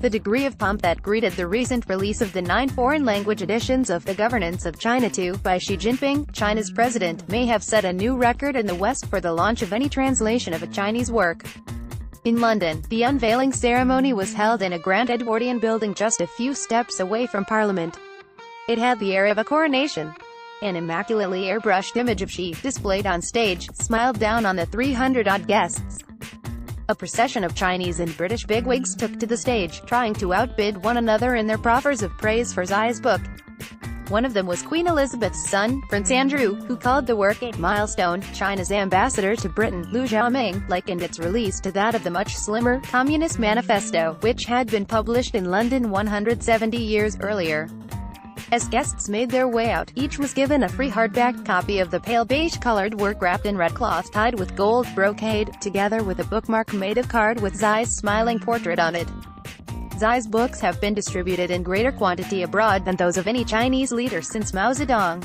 The degree of pomp that greeted the recent release of the 9 foreign-language editions of The Governance of China II, by Xi Jinping, China's president, may have set a new record in the West for the launch of any translation of a Chinese work. In London, the unveiling ceremony was held in a grand Edwardian building just a few steps away from Parliament. It had the air of a coronation. An immaculately airbrushed image of Xi, displayed on stage, smiled down on the 300-odd guests. A procession of Chinese and British bigwigs took to the stage, trying to outbid one another in their proffers of praise for Xi's book. One of them was Queen Elizabeth's son, Prince Andrew, who called the work a milestone. China's ambassador to Britain, Liu Xiaoming, likened its release to that of the much slimmer Communist Manifesto, which had been published in London 170 years earlier. As guests made their way out, each was given a free hardback copy of the pale beige-colored work wrapped in red cloth tied with gold brocade, together with a bookmark made of card with Xi's smiling portrait on it. Xi's books have been distributed in greater quantity abroad than those of any Chinese leader since Mao Zedong.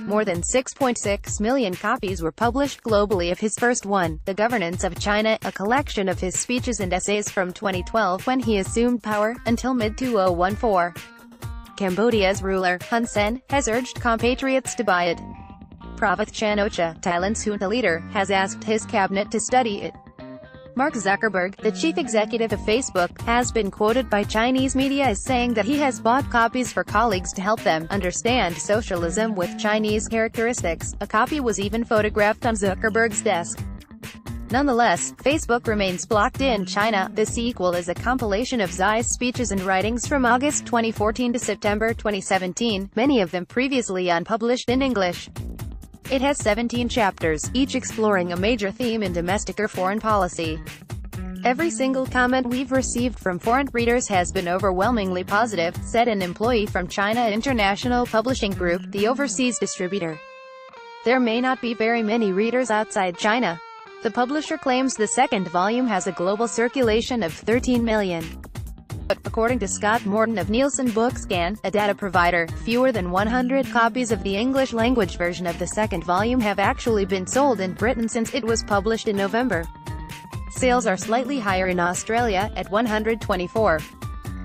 More than 6.6 million copies were published globally of his first one, The Governance of China, a collection of his speeches and essays from 2012 when he assumed power, until mid-2014. Cambodia's ruler, Hun Sen, has urged compatriots to buy it. Pravath Chan-ocha, Thailand's junta leader, has asked his cabinet to study it. Mark Zuckerberg, the chief executive of Facebook, has been quoted by Chinese media as saying that he has bought copies for colleagues to help them understand socialism with Chinese characteristics. A copy was even photographed on Zuckerberg's desk. Nonetheless, Facebook remains blocked in China. The sequel is a compilation of Xi's speeches and writings from August 2014 to September 2017, many of them previously unpublished in English. It has 17 chapters, each exploring a major theme in domestic or foreign policy. Every single comment we've received from foreign readers has been overwhelmingly positive, said an employee from China International Publishing Group, the overseas distributor. There may not be very many readers outside China. The publisher claims the second volume has a global circulation of 13 million. But, according to Scott Morton of Nielsen Bookscan, a data provider, fewer than 100 copies of the English-language version of the second volume have actually been sold in Britain since it was published in November. Sales are slightly higher in Australia, at 124.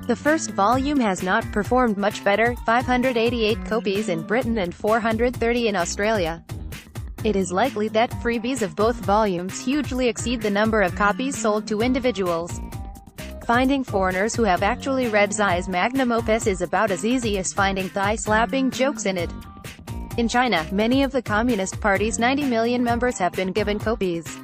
The first volume has not performed much better, 588 copies in Britain and 430 in Australia. It is likely that freebies of both volumes hugely exceed the number of copies sold to individuals. Finding foreigners who have actually read Xi's magnum opus is about as easy as finding thigh-slapping jokes in it. In China, many of the Communist Party's 90 million members have been given copies.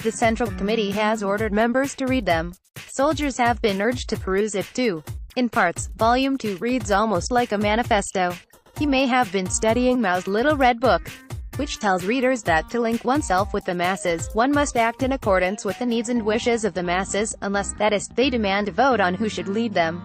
The Central Committee has ordered members to read them. Soldiers have been urged to peruse it too. In parts, Volume 2 reads almost like a manifesto. He may have been studying Mao's Little Red Book, which tells readers that to link oneself with the masses, one must act in accordance with the needs and wishes of the masses, unless, that is, they demand a vote on who should lead them.